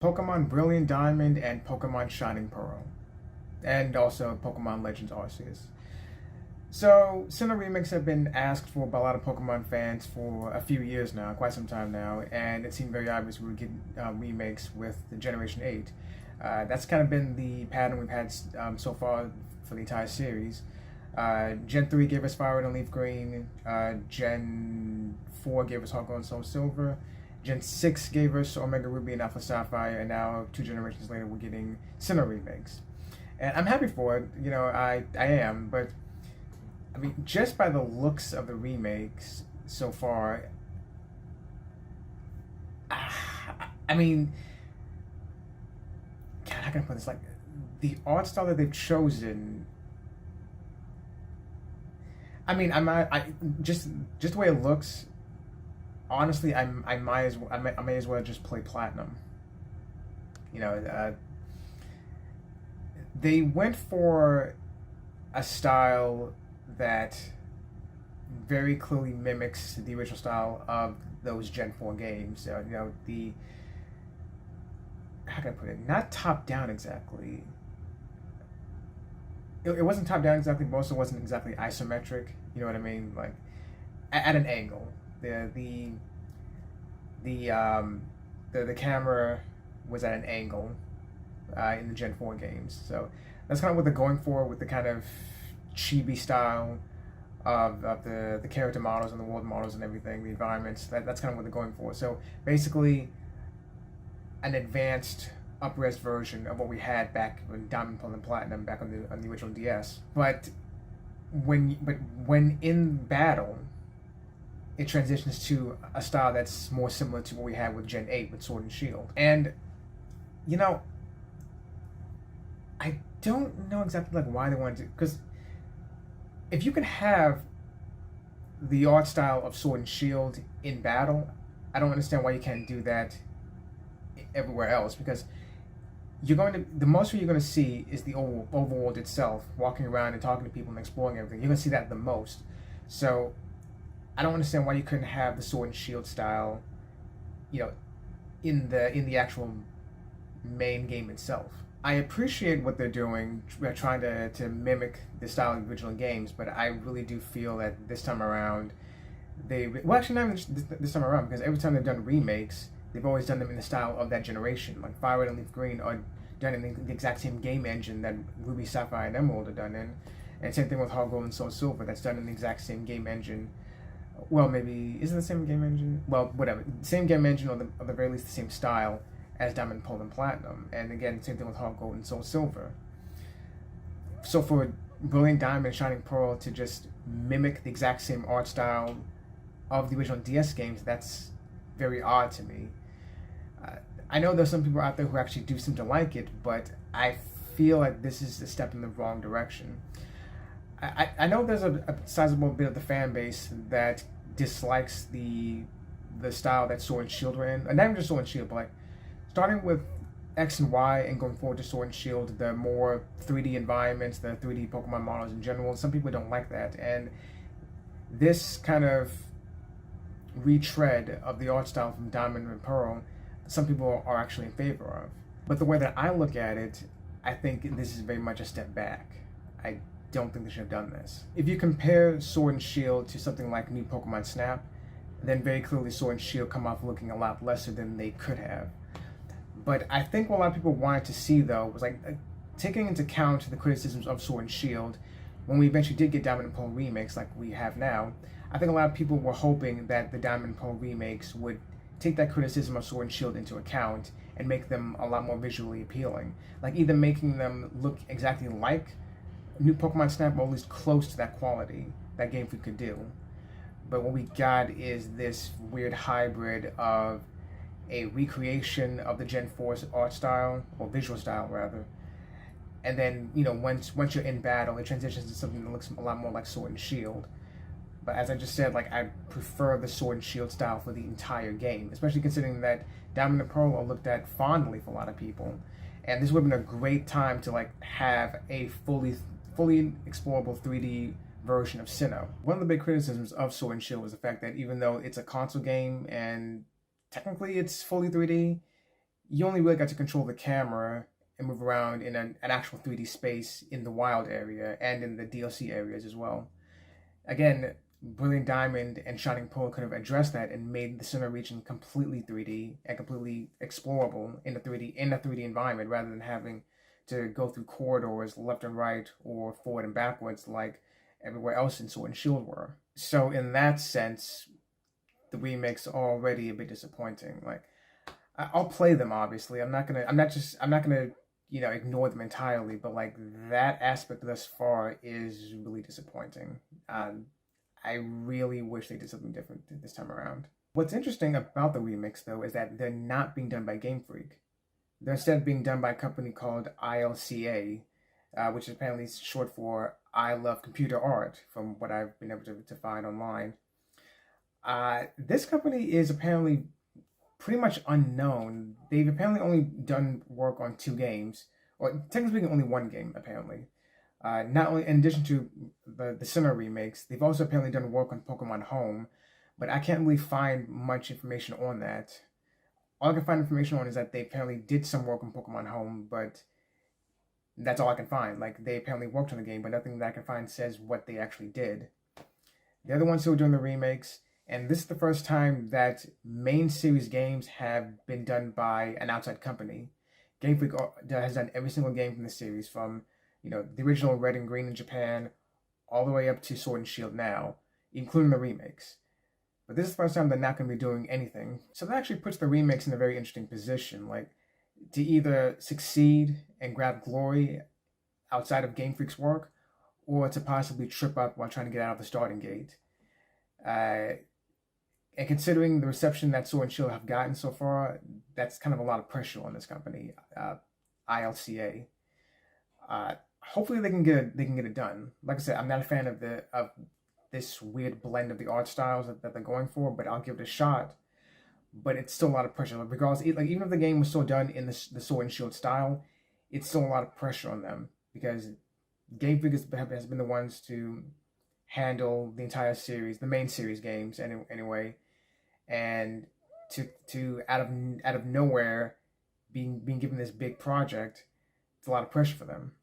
Pokemon Brilliant Diamond and Pokemon Shining Pearl, and also Pokemon Legends Arceus. So, Sinnoh remakes have been asked for by a lot of Pokemon fans for a few years now, quite some time now, and it seemed very obvious we would get remakes with the Generation 8. That's kind of been the pattern we've had so far for the entire series. Gen 3 gave us Fire Red and Leaf Green, Gen 4 gave us Heart Gold and Soul Silver, Gen 6 gave us Omega Ruby and Alpha Sapphire, and now, two generations later, we're getting Sinnoh remakes. And I'm happy for it, I am, but I mean, just by the looks of the remakes so far, I mean, God, how can I put this? Like, the art style that they've chosen. I mean, I just the way it looks. Honestly, I may as well just play Platinum. You know, they went for a style that very clearly mimics the original style of those Gen 4 games. The how can I put it? Not top down exactly. It wasn't top down exactly, but also wasn't exactly isometric. You know what I mean? Like at an angle. The the um the camera was at an angle in the Gen 4 games. So that's kind of what they're going for with the kind of chibi style of the character models and the world models and everything, the environments. That's kind of what they're going for. So basically, an advanced up-res version of what we had back when Diamond, Pearl, and Platinum back on the original DS. But when in battle, it transitions to a style that's more similar to what we had with Gen 8 with Sword and Shield. And you know, I don't know exactly like why they wanted to, because if you can have the art style of Sword and Shield in battle, I don't understand why you can't do that everywhere else. Because the most you're going to see is the overworld itself, walking around and talking to people and exploring everything. You're going to see that the most. So I don't understand why you couldn't have the Sword and Shield style, you know, in the actual main game itself. I appreciate what they're doing, trying to mimic the style of the original games, but I really do feel that this time around, actually not even this time around, because every time they've done remakes, they've always done them in the style of that generation. Like Fire Red and Leaf Green are done in the exact same game engine that Ruby, Sapphire, and Emerald are done in, and same thing with Heart Gold and Soul Silver, that's done in the exact same game engine. Well, maybe is it the same game engine? Well, whatever, same game engine, or the very least the same style as Diamond, Pearl, and Platinum. And again, same thing with Heart Gold and Soul Silver. So for Brilliant Diamond and Shining Pearl to just mimic the exact same art style of the original DS games, that's very odd to me. I know there's some people out there who actually do seem to like it, but I feel like this is a step in the wrong direction. I know there's a sizable bit of the fan base that dislikes the style that Sword and Shield were in. And not even just Sword and Shield, but like starting with X and Y and going forward to Sword and Shield, the more 3D environments, the 3D Pokemon models in general, some people don't like that. And this kind of retread of the art style from Diamond and Pearl, some people are actually in favor of. But the way that I look at it, I think this is very much a step back. I don't think they should have done this. If you compare Sword and Shield to something like New Pokemon Snap, then very clearly Sword and Shield come off looking a lot lesser than they could have. But I think what a lot of people wanted to see, though, was like taking into account the criticisms of Sword and Shield, when we eventually did get Diamond and Pearl remakes like we have now, I think a lot of people were hoping that the Diamond and Pearl remakes would take that criticism of Sword and Shield into account and make them a lot more visually appealing. Like either making them look exactly like New Pokemon Snap, or at least close to that quality that Game Freak could do. But what we got is this weird hybrid of a recreation of the Gen 4's art style, or visual style rather, and then once you're in battle, it transitions to something that looks a lot more like Sword and Shield. But as I just said, like I prefer the Sword and Shield style for the entire game, especially considering that Diamond and Pearl are looked at fondly for a lot of people, and this would have been a great time to like have a fully explorable 3D version of Sinnoh. One of the big criticisms of Sword and Shield was the fact that even though it's a console game and technically it's fully 3D, you only really got to control the camera and move around in an actual 3D space in the wild area and in the DLC areas as well. Again, Brilliant Diamond and Shining Pearl could have addressed that and made the Sinnoh region completely 3D and completely explorable in a 3D environment rather than having to go through corridors left and right or forward and backwards like everywhere else in Sword and Shield were. So in that sense, the remakes are already a bit disappointing. Like I'll play them obviously. I'm not gonna ignore them entirely. But like that aspect thus far is really disappointing. I really wish they did something different this time around. What's interesting about the remix though is that they're not being done by Game Freak. They're instead being done by a company called ILCA, which is apparently short for I Love Computer Art, from what I've been able to find online. This company is apparently pretty much unknown. They've apparently only done work on 2 games, or technically only 1 game, apparently. Not only in addition to the Sinnoh remakes, they've also apparently done work on Pokemon Home, but I can't really find much information on that. All I can find information on is that they apparently did some work on Pokemon Home, but that's all I can find. Like, they apparently worked on the game, but nothing that I can find says what they actually did. They're the ones who are doing the remakes, and this is the first time that main series games have been done by an outside company. Game Freak has done every single game from the series, from the original Red and Green in Japan, all the way up to Sword and Shield now, including the remakes. But this is the first time they're not going to be doing anything. So that actually puts the remakes in a very interesting position, like to either succeed and grab glory outside of Game Freak's work, or to possibly trip up while trying to get out of the starting gate. And considering the reception that Sword and Shield have gotten so far, that's kind of a lot of pressure on this company, ILCA. Hopefully they can get it done. Like I said, I'm not a fan of this weird blend of the art styles that they're going for, but I'll give it a shot. But it's still a lot of pressure. Regardless, like even if the game was still done in the Sword and Shield style, it's still a lot of pressure on them because Game Freak has been the ones to handle the entire series, the main series games anyway, and to out of nowhere being given this big project, it's a lot of pressure for them.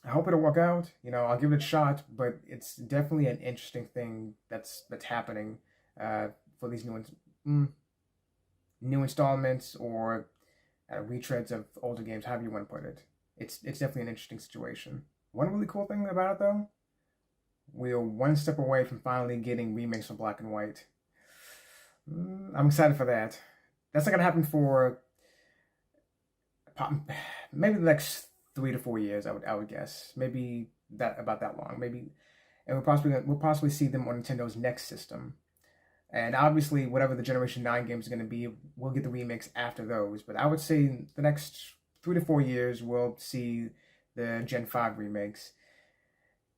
I hope it'll work out. I'll give it a shot, but it's definitely an interesting thing that's happening for these new installments or retreads of older games, however you want to put it. It's definitely an interesting situation. One really cool thing about it, though, we're one step away from finally getting remakes for Black and White. I'm excited for that. That's not gonna happen for maybe the next 3 to 4 years. I would guess maybe about that long. Maybe, and we'll possibly see them on Nintendo's next system. And obviously, whatever the Generation 9 games are going to be, we'll get the remakes after those. But I would say the next 3 to 4 years, we'll see the Gen 5 remakes.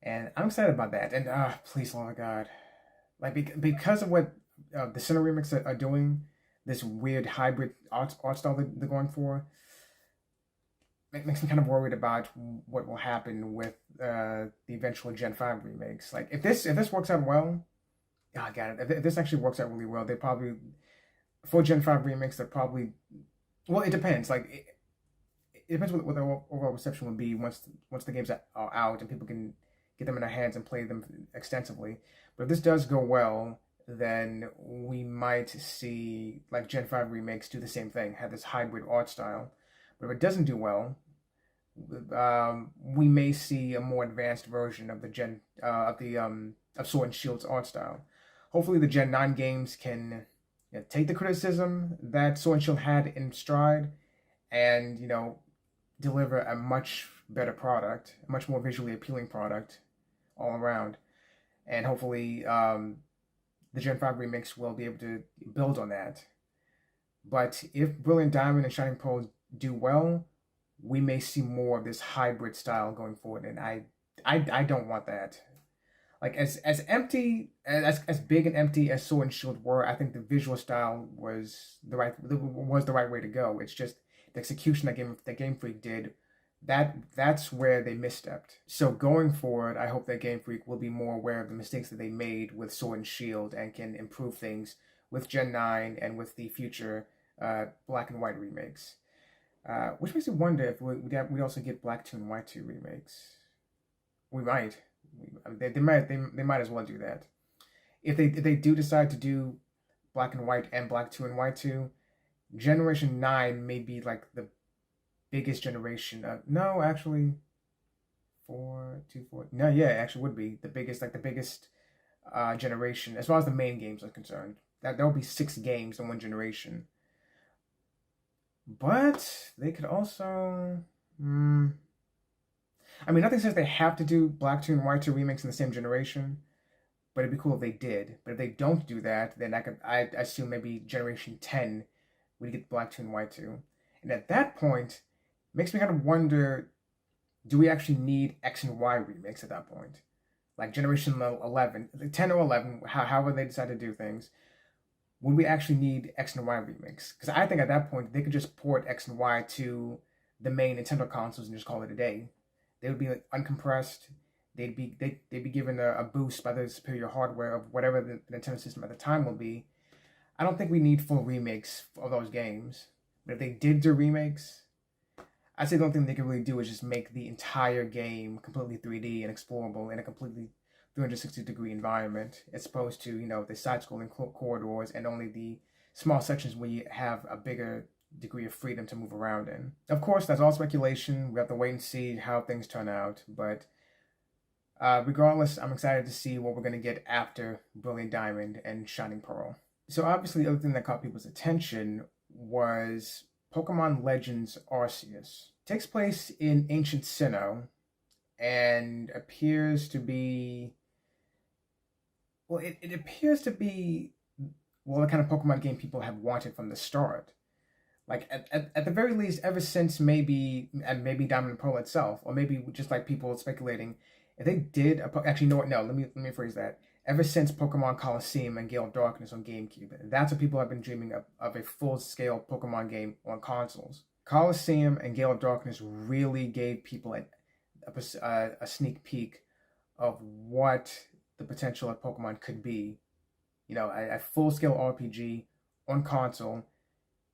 And I'm excited about that. And please, Lord God. Like, because of what the Sinnoh remakes are doing, this weird hybrid art style they're going for, it makes me kind of worried about what will happen with the eventual Gen 5 remakes. Like, if this works out well, oh, God, if this actually works out really well, they probably, for Gen 5 remakes, they're probably, well, it depends. Like, it depends what the overall reception will be once the games are out and people can get them in their hands and play them extensively. But if this does go well, then we might see, like, Gen 5 remakes do the same thing, have this hybrid art style. But if it doesn't do well, we may see a more advanced version of of Sword and Shield's art style. Hopefully, the Gen 9 games can take the criticism that Sword and Shield had in stride, and deliver a much better product, a much more visually appealing product, all around. And hopefully, the Gen 5 remakes will be able to build on that. But if Brilliant Diamond and Shining Pearl do well, we may see more of this hybrid style going forward, and I don't want that. Like, as empty as big and empty as Sword and Shield were, I think the visual style was the right way to go. It's just the execution that Game Freak did, that's where they misstepped. So going forward, I hope that Game Freak will be more aware of the mistakes that they made with Sword and Shield and can improve things with Gen 9 and with the future Black and White remakes. Which makes me wonder if we also get Black 2 and White 2 remakes. We might. I mean, they might as well do that. If they do decide to do Black and White and Black 2 and White 2, Generation 9 may be like the biggest generation of, no, actually, 4, 2, 4, no, yeah, it actually would be the biggest, like the biggest generation as far as the main games are concerned. That there will be 6 games in one generation. But they could also, I mean, nothing says they have to do Black 2 and White 2 remakes in the same generation, but it'd be cool if they did. But if they don't do that, then I assume maybe Generation 10 we get Black 2 and White 2. And at that point, it makes me kind of wonder, do we actually need X and Y remakes at that point? Like Generation 11, 10 or 11, however they decide to do things, would we actually need X and Y remakes? Because I think at that point, they could just port X and Y to the main Nintendo consoles and just call it a day. They would be like uncompressed. They'd be given a boost by the superior hardware of whatever the Nintendo system at the time will be. I don't think we need full remakes of those games. But if they did do remakes, I'd say the only thing they could really do is just make the entire game completely 3D and explorable in a completely 360-degree environment, as opposed to, the side-scrolling corridors and only the small sections where you have a bigger degree of freedom to move around in. Of course, that's all speculation. We have to wait and see how things turn out. But regardless, I'm excited to see what we're going to get after Brilliant Diamond and Shining Pearl. So obviously, the other thing that caught people's attention was Pokemon Legends Arceus. It takes place in ancient Sinnoh and appears to be, well, it appears to be, well, the kind of Pokemon game people have wanted from the start. Like, at the very least, ever since maybe Diamond and Pearl itself, or maybe just like people speculating, if they did, actually, no, let me phrase that. Ever since Pokemon Coliseum and Gale of Darkness on GameCube, that's what people have been dreaming of a full-scale Pokemon game on consoles. Coliseum and Gale of Darkness really gave people a sneak peek of what the potential of Pokemon could be. A full-scale RPG on console.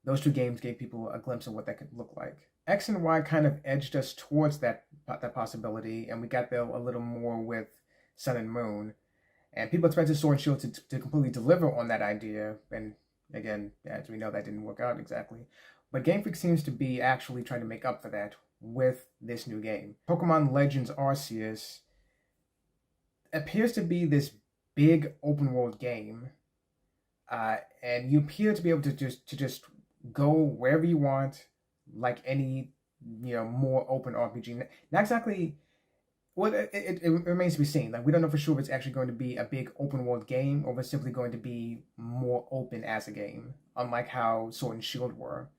Those 2 games gave people a glimpse of what that could look like. X and Y kind of edged us towards that possibility, and we got there a little more with Sun and Moon. And people expected Sword and Shield to completely deliver on that idea, and again, as we know, that didn't work out exactly. But Game Freak seems to be actually trying to make up for that with this new game. Pokemon Legends Arceus appears to be this big open world game, and you appear to be able to just go wherever you want, like any more open RPG. Not exactly. Well, it remains to be seen. Like, we don't know for sure if it's actually going to be a big open world game or if it's simply going to be more open as a game, unlike how Sword and Shield were.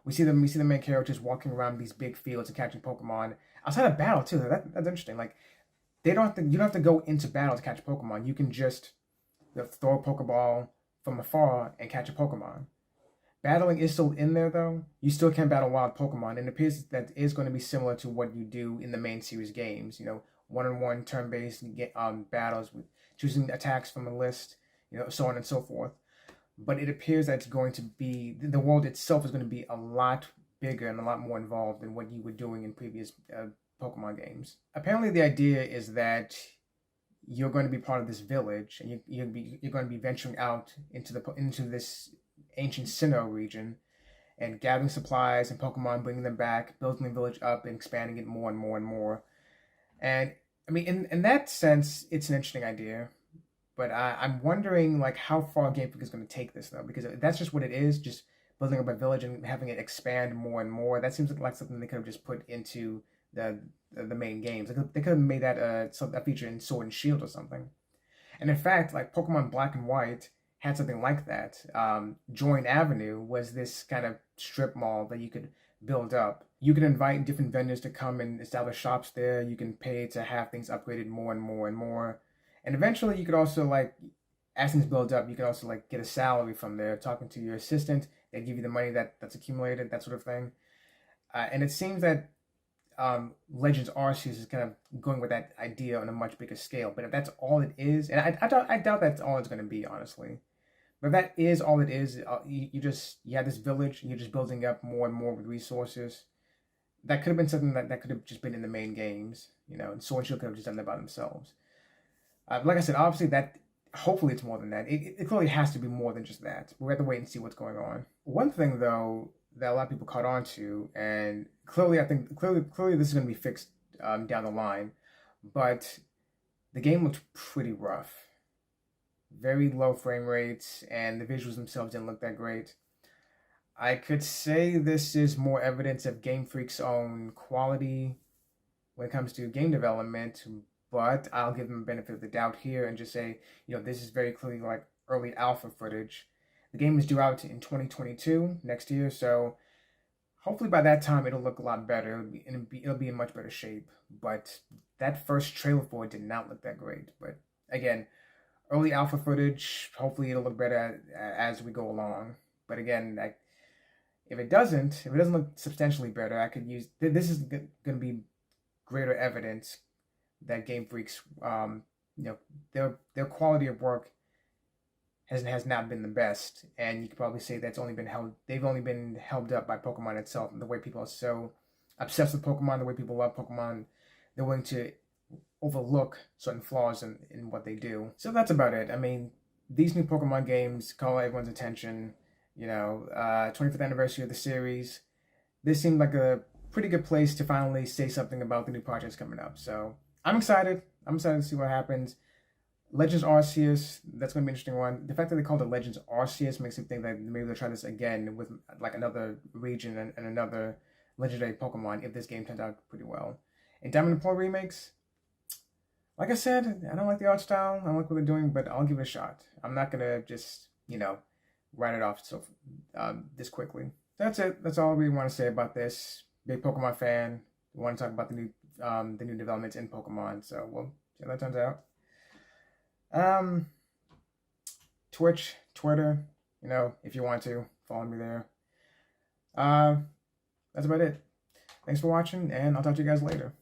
We see the main characters walking around these big fields and catching Pokemon outside of battle too. That's interesting. Like, you don't have to go into battle to catch Pokemon. You can just throw a Pokeball from afar and catch a Pokemon. Battling is still in there, though. You still can battle wild Pokemon, and it appears that is going to be similar to what you do in the main series games. One-on-one turn-based battles with choosing attacks from a list, so on and so forth. But it appears that it's going to be, the world itself is going to be a lot bigger and a lot more involved than what you were doing in previous Pokemon games. Apparently, the idea is that you're going to be part of this village, and you're going to be venturing out into this ancient Sinnoh region and gathering supplies and Pokemon, bringing them back, building the village up and expanding it more and more and more. And I mean, in that sense, it's an interesting idea, but I'm wondering like how far Game Freak is going to take this though, because if that's just what it is, just building up a village and having it expand more and more. That seems like something they could have just put into the main games. They could have made that a feature in Sword and Shield or something. And in fact, like Pokemon Black and White had something like that. Join Avenue was this kind of strip mall that you could build up. You can invite different vendors to come and establish shops there. You can pay to have things upgraded more and more and more. And eventually you could also, like, as things build up, you can also like get a salary from there, talking to your assistant. They give you the money that's accumulated, that sort of thing. And it seems that Legends Arceus is kind of going with that idea on a much bigger scale. But if that's all it is, and I doubt that's all it's going to be, honestly. But if that is all it is, you have this village and you're just building up more and more with resources. That could have been something that could have just been in the main games, and Sword and Shield could have just done that by themselves. Like I said, obviously that hopefully it's more than that. It clearly has to be more than just that. We have to wait and see what's going on. One thing though that a lot of people caught on to, and clearly I think clearly this is going to be fixed down the line, but the game looked pretty rough. Very low frame rates, and the visuals themselves didn't look that great. I could say this is more evidence of Game Freak's own quality when it comes to game development, but I'll give them the benefit of the doubt here and just say, this is very clearly like early alpha footage. The game is due out in 2022, next year, so hopefully by that time it'll look a lot better. It'll be in much better shape. But that first trailer for it did not look that great. But again, early alpha footage, hopefully it'll look better as we go along. But again, if it doesn't look substantially better, I could use this is going to be greater evidence that Game Freak's their quality of work has not been the best, and you could probably say they've only been held up by Pokemon itself, and the way people are so obsessed with Pokemon, the way people love Pokemon, they're willing to overlook certain flaws in what they do. So that's about it. I mean, these new Pokemon games call everyone's attention. 25th anniversary of the series. This seemed like a pretty good place to finally say something about the new projects coming up. So I'm excited. I'm excited to see what happens. Legends Arceus, that's going to be an interesting one. The fact that they called it Legends Arceus makes me think that maybe they'll try this again with like another region and another legendary Pokemon if this game turns out pretty well. And Diamond and Pearl remakes, like I said, I don't like the art style. I don't like what they're doing, but I'll give it a shot. I'm not going to just, write it off this quickly. That's it. That's all I really want to say about this. Big Pokemon fan. We want to talk about the new developments in Pokemon. So we'll see how that turns out. Twitch, Twitter, if you want to follow me there. That's about it. Thanks for watching, and I'll talk to you guys later.